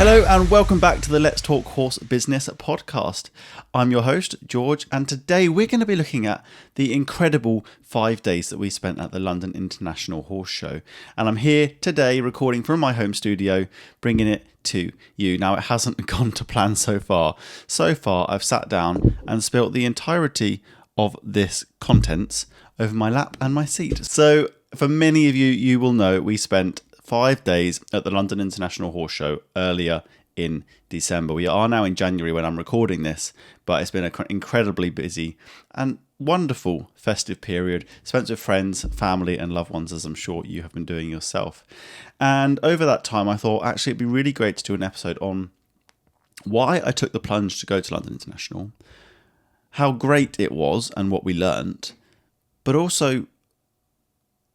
Hello and welcome back to the Let's Talk Horse Business podcast. I'm your host, George, and today we're going to be looking at the incredible 5 days that we spent at the London International Horse Show. And I'm here today recording from my home studio, bringing it to you. Now, it hasn't gone to plan so far. So far, I've sat down and spilt the entirety of this contents over my lap and my seat. So for many of you, you will know we spent 5 days at the London International Horse Show earlier in December. We are now in January when I'm recording this, but it's been an incredibly busy and wonderful festive period spent with friends, family and loved ones, as I'm sure you have been doing yourself. And over that time, I thought actually it'd be really great to do an episode on why I took the plunge to go to London International, how great it was and what we learnt, but also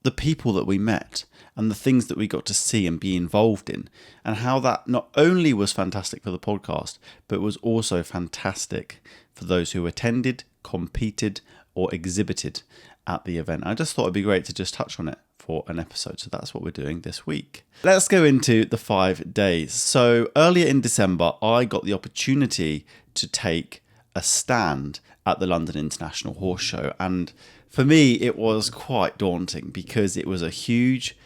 the people that we met and the things that we got to see and be involved in, and how that not only was fantastic for the podcast, but was also fantastic for those who attended, competed, or exhibited at the event. I just thought it'd be great to just touch on it for an episode, so that's what we're doing this week. Let's go into the 5 days. So earlier in December, I got the opportunity to take a stand at the London International Horse Show, and for me, it was quite daunting because it was a huge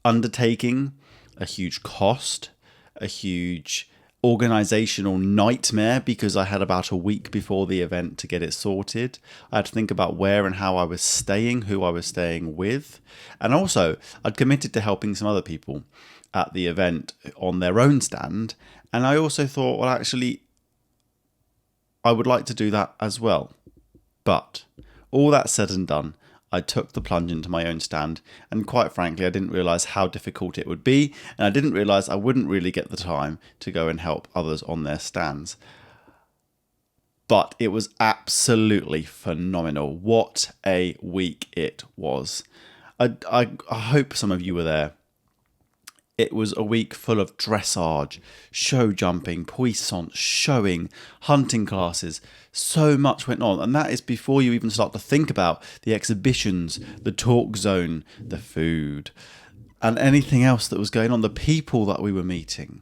undertaking, a huge cost, a huge organizational nightmare because I had about a week before the event to get it sorted. I had to think about where and how I was staying, who I was staying with. And also, I'd committed to helping some other people at the event on their own stand. And I also thought, well, actually, I would like to do that as well. But all that said and done, I took the plunge into my own stand, and quite frankly, I didn't realise how difficult it would be, and I didn't realise I wouldn't really get the time to go and help others on their stands. But it was absolutely phenomenal. What a week it was. I hope some of you were there. It was a week full of dressage, show jumping, puissance, showing, hunting classes. So much went on. And that is before you even start to think about the exhibitions, the talk zone, the food, and anything else that was going on, the people that we were meeting.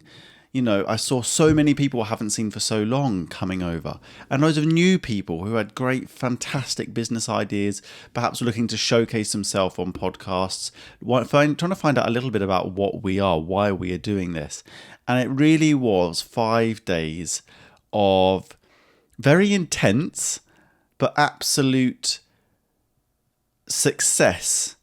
You know, I saw so many people I haven't seen for so long coming over, and loads of new people who had great, fantastic business ideas, perhaps looking to showcase themselves on podcasts, trying to find out a little bit about what we are, why we are doing this. And it really was 5 days of very intense, but absolute success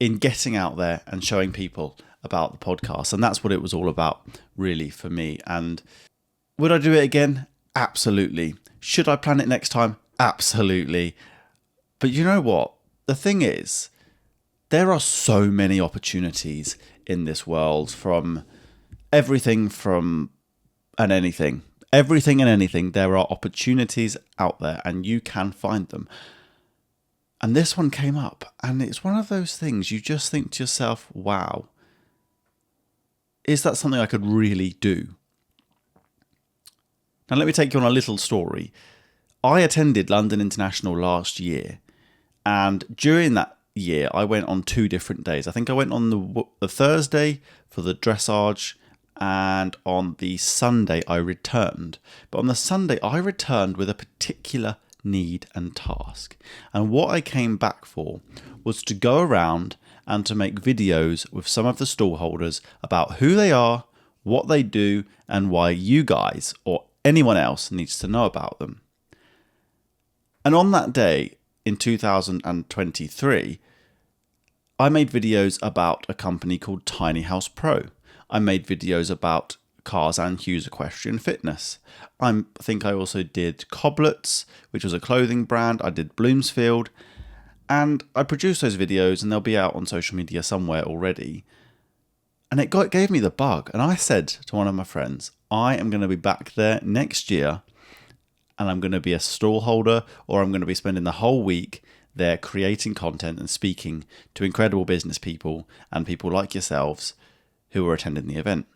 in getting out there and showing people about the podcast. And that's what it was all about, really, for me. And would I do it again? Absolutely. Should I plan it next time? Absolutely. But you know what? The thing is, there are so many opportunities in this world, from everything and anything. Everything and anything. There are opportunities out there, and you can find them. And this one came up, and it's one of those things you just think to yourself, wow, is that something I could really do? Now, let me take you on a little story. I attended London International last year, and during that year, I went on 2 different days. I think I went on the Thursday for the dressage, and on the Sunday, I returned. But on the Sunday, I returned with a particular need and task. And what I came back for was to go around and to make videos with some of the stallholders about who they are, what they do, and why you guys or anyone else needs to know about them. And on that day in 2023, I made videos about a company called Tiny House Pro. I made videos about Cars and Hughes Equestrian Fitness. I think I also did Coblets, which was a clothing brand. I did Bloomsfield. And I produced those videos, and they'll be out on social media somewhere already. And it gave me the bug. And I said to one of my friends, I am going to be back there next year, and I'm going to be a stallholder, or I'm going to be spending the whole week there creating content and speaking to incredible business people and people like yourselves who are attending the event.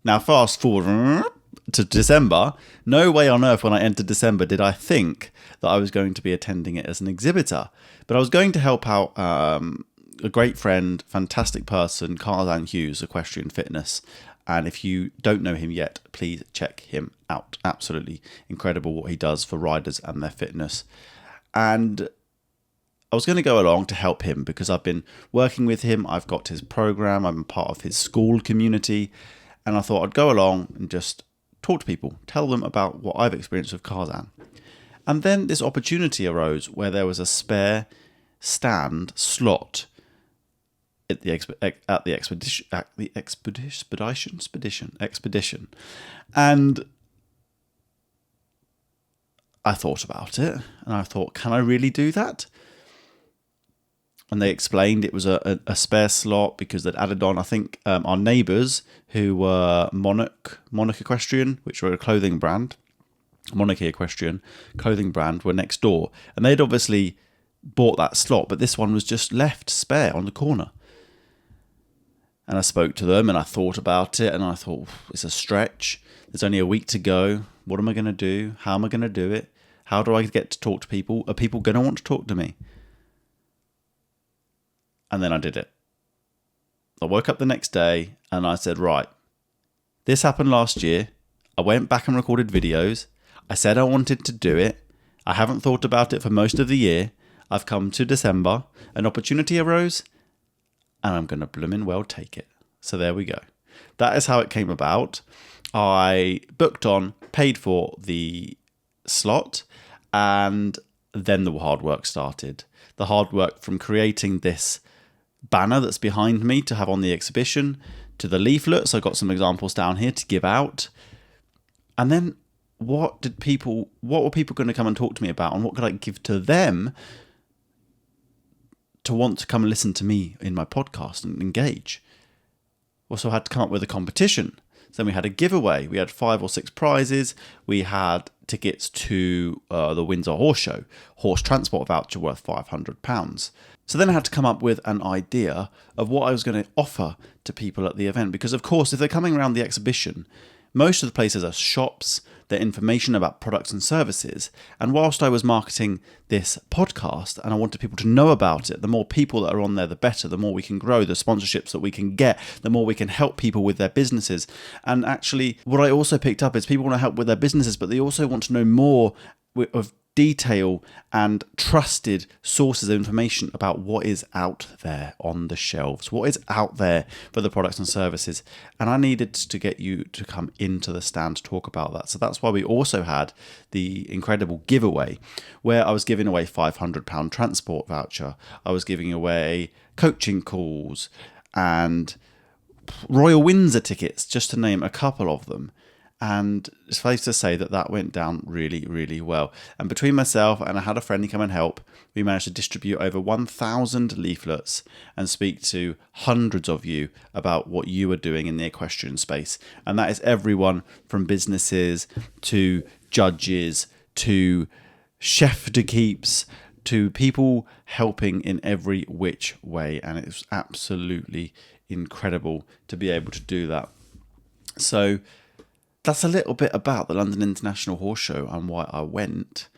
Now, fast forward to December. No way on earth when I entered December did I think that I was going to be attending it as an exhibitor. But I was going to help out a great friend, fantastic person, Carl Hughes, Equestrian Fitness. And if you don't know him yet, please check him out. Absolutely incredible what he does for riders and their fitness. And I was going to go along to help him because I've been working with him. I've got his program. I'm part of his school community. And I thought I'd go along and just talk to people, tell them about what I've experienced with Tarzan. And then this opportunity arose where there was a spare stand slot at the expedition. And I thought about it, and I thought, can I really do that? And they explained it was a spare slot because they'd added on, I think, our neighbours who were Monarch Equestrian, which were a clothing brand, Monarchy Equestrian clothing brand, were next door. And they'd obviously bought that slot, but this one was just left spare on the corner. And I spoke to them and I thought about it, and I thought, it's a stretch. There's only a week to go. What am I going to do? How am I going to do it? How do I get to talk to people? Are people going to want to talk to me? And then I did it. I woke up the next day and I said, right, this happened last year. I went back and recorded videos. I said I wanted to do it. I haven't thought about it for most of the year. I've come to December. An opportunity arose and I'm going to blooming well take it. So there we go. That is how it came about. I booked on, paid for the slot, and then the hard work started. The hard work from creating this banner that's behind me to have on the exhibition, to the leaflets. I got some examples down here to give out. And then what were people going to come and talk to me about, and what could I give to them to want to come and listen to me in my podcast and engage? Also had to come up with a competition. Then we had a giveaway. We had 5 or 6 prizes. We had tickets to the Windsor Horse Show, horse transport voucher worth £500. So then I had to come up with an idea of what I was going to offer to people at the event. Because, of course, if they're coming around the exhibition, most of the places are shops, they're information about products and services. And whilst I was marketing this podcast and I wanted people to know about it, the more people that are on there, the better, the more we can grow, the sponsorships that we can get, the more we can help people with their businesses. And actually, what I also picked up is people want to help with their businesses, but they also want to know more of detail and trusted sources of information about what is out there on the shelves, what is out there for the products and services. And I needed to get you to come into the stand to talk about that. So that's why we also had the incredible giveaway where I was giving away £500 transport voucher. I was giving away coaching calls and Royal Windsor tickets, just to name a couple of them. And it's safe to say that went down really, really well. And between myself and I had a friend come and help, we managed to distribute over 1,000 leaflets and speak to hundreds of you about what you are doing in the equestrian space. And that is everyone from businesses to judges to chef de keeps to people helping in every which way. And it was absolutely incredible to be able to do that. So that's a little bit about the London International Horse Show and why I went.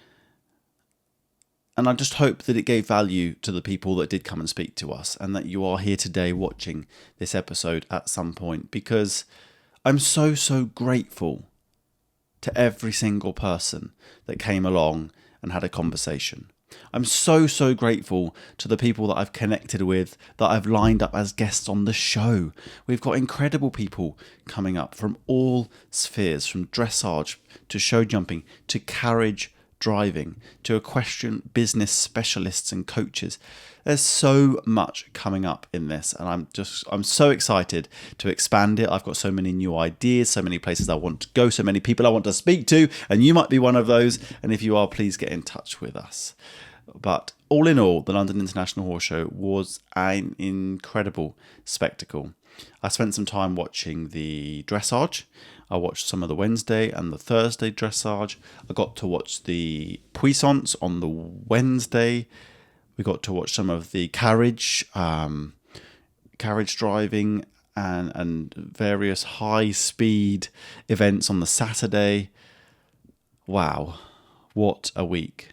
And I just hope that it gave value to the people that did come and speak to us, and that you are here today watching this episode at some point, because I'm so, so grateful to every single person that came along and had a conversation. I'm so, so grateful to the people that I've connected with, that I've lined up as guests on the show. We've got incredible people coming up from all spheres, from dressage to show jumping to carriage driving to equestrian business specialists and coaches. There's so much coming up in this, and I'm so excited to expand it. I've got so many new ideas, so many places I want to go, so many people I want to speak to, and you might be one of those. And if you are, please get in touch with us. But all in all, the London International Horse Show was an incredible spectacle. I spent some time watching the dressage. I watched some of the Wednesday and the Thursday dressage. I got to watch the puissance on the Wednesday. We got to watch some of the carriage driving and various high-speed events on the Saturday. Wow, what a week.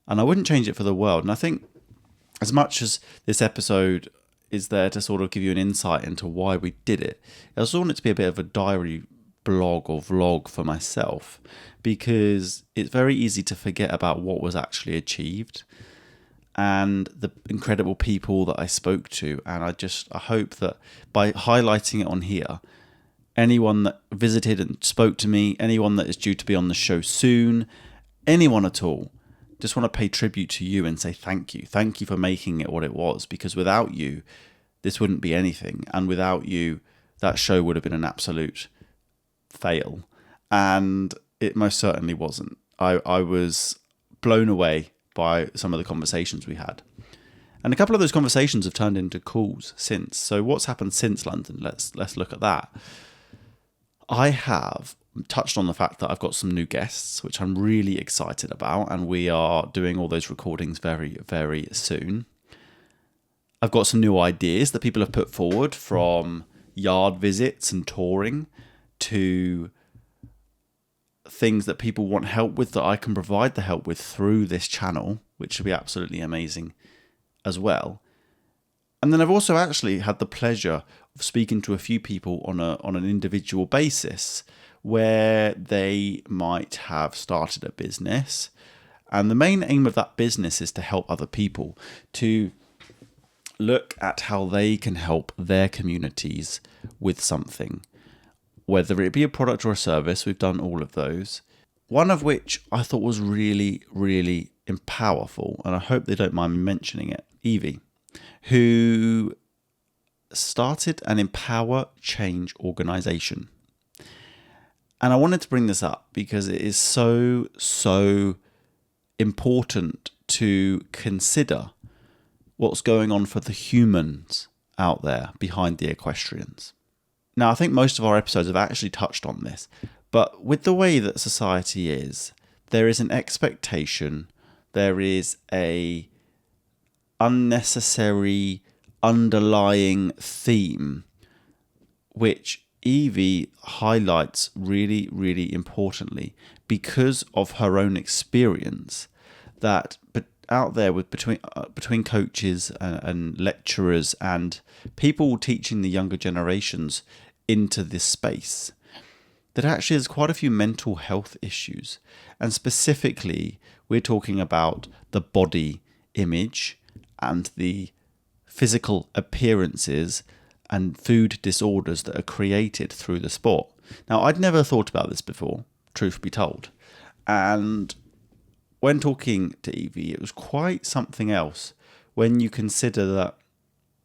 And I wouldn't change it for the world. And I think as much as this episode is there to sort of give you an insight into why we did it. I also want it to be a bit of a diary blog or vlog for myself, because it's very easy to forget about what was actually achieved and the incredible people that I spoke to. And I hope that by highlighting it on here, anyone that visited and spoke to me, anyone that is due to be on the show soon, anyone at all, just want to pay tribute to you and say thank you. Thank you for making it what it was, because without you, this wouldn't be anything. And without you, that show would have been an absolute fail. And it most certainly wasn't. I was blown away by some of the conversations we had. And a couple of those conversations have turned into calls since. So what's happened since London? Let's look at that. I have touched on the fact that I've got some new guests, which I'm really excited about, and we are doing all those recordings very, very soon. I've got some new ideas that people have put forward, from yard visits and touring to things that people want help with that I can provide the help with through this channel, which will be absolutely amazing as well. And then I've also actually had the pleasure of speaking to a few people on an individual basis, where they might have started a business. And the main aim of that business is to help other people, to look at how they can help their communities with something, whether it be a product or a service. We've done all of those. One of which I thought was really, really powerful, and I hope they don't mind me mentioning it, Evie, who started an Empower Change organization. And I wanted to bring this up because it is so important to consider what's going on for the humans out there behind the equestrians. Now, I think most of our episodes have actually touched on this, but with the way that society is, there is an expectation, there is a unnecessary underlying theme, which Evie highlights really, really importantly, because of her own experience, that out there with between coaches and lecturers and people teaching the younger generations into this space, that actually there's quite a few mental health issues. And specifically, we're talking about the body image and the physical appearances and food disorders that are created through the sport. Now, I'd never thought about this before, truth be told. And when talking to Evie, it was quite something else when you consider that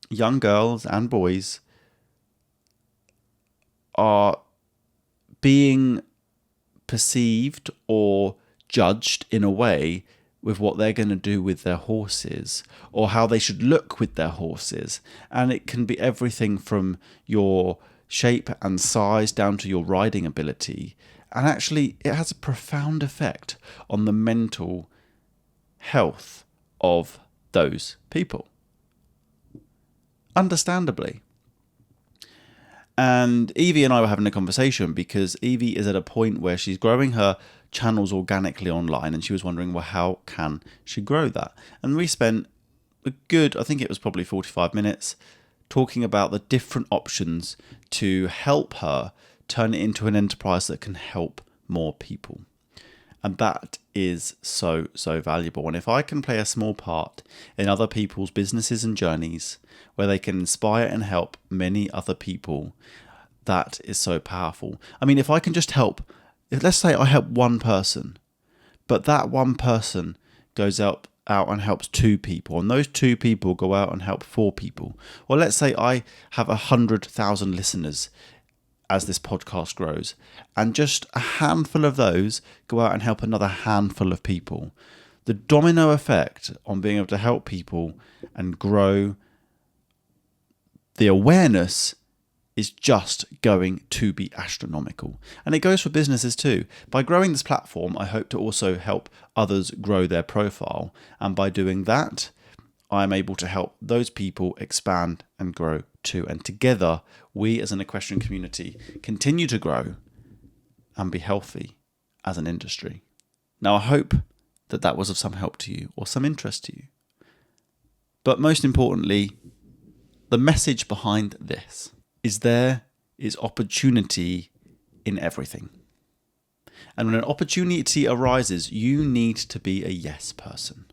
young girls and boys are being perceived or judged in a way with what they're going to do with their horses, or how they should look with their horses. And it can be everything from your shape and size down to your riding ability. And actually, it has a profound effect on the mental health of those people. Understandably. And Evie and I were having a conversation because Evie is at a point where she's growing her channels organically online, and she was wondering, well, how can she grow that? And we spent a good, I think it was probably 45 minutes, talking about the different options to help her turn it into an enterprise that can help more people. And that is so valuable. And if I can play a small part in other people's businesses and journeys where they can inspire and help many other people, that is so powerful. I mean, if I can just help, let's say I help one person, but that one person goes out and helps 2 people, and those 2 people go out and help 4 people. Or let's say I have 100,000 listeners as this podcast grows, and just a handful of those go out and help another handful of people. The domino effect on being able to help people and grow the awareness is just going to be astronomical. And it goes for businesses too. By growing this platform, I hope to also help others grow their profile. And by doing that, I'm able to help those people expand and grow too. And together, we as an equestrian community continue to grow and be healthy as an industry. Now, I hope that that was of some help to you or some interest to you. But most importantly, the message behind this is there is opportunity in everything. And when an opportunity arises, you need to be a yes person.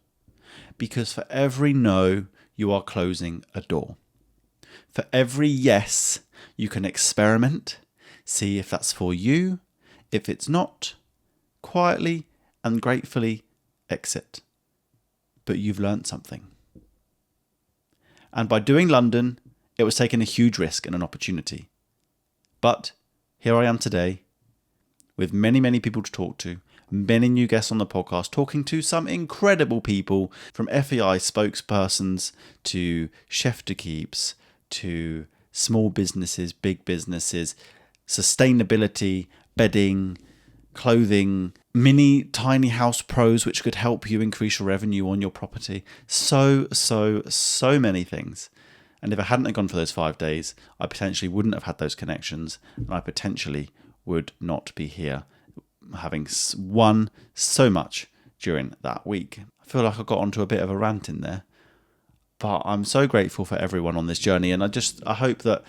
Because for every no, you are closing a door. For every yes, you can experiment, see if that's for you. If it's not, quietly and gratefully exit. But you've learnt something. And by doing London, it was taking a huge risk and an opportunity. But here I am today with many, many people to talk to, many new guests on the podcast, talking to some incredible people from FEI spokespersons to chef de keeps to small businesses, big businesses, sustainability, bedding, clothing, mini tiny house pros which could help you increase your revenue on your property. So many things. And if I hadn't gone for those 5 days, I potentially wouldn't have had those connections, and I potentially would not be here having won so much during that week. I feel like I got onto a bit of a rant in there, but I'm so grateful for everyone on this journey, and I hope that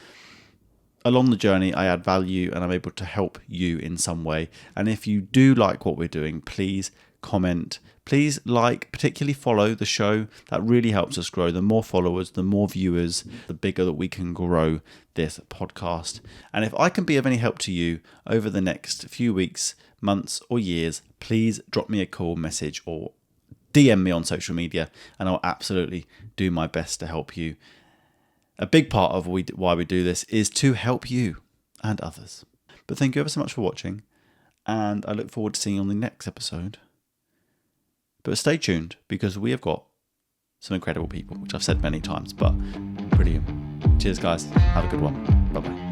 along the journey I add value and I'm able to help you in some way. And if you do like what we're doing, please comment, please like, particularly follow the show. That really helps us grow. The more followers, the more viewers, the bigger that we can grow this podcast. And if I can be of any help to you over the next few weeks, months or years, please drop me a call, message or DM me on social media and I'll absolutely do my best to help you. A big part of why we do this is to help you and others. But thank you ever so much for watching, and I look forward to seeing you on the next episode. But stay tuned, because we have got some incredible people, which I've said many times, but brilliant. Cheers, guys. Have a good one. Bye-bye.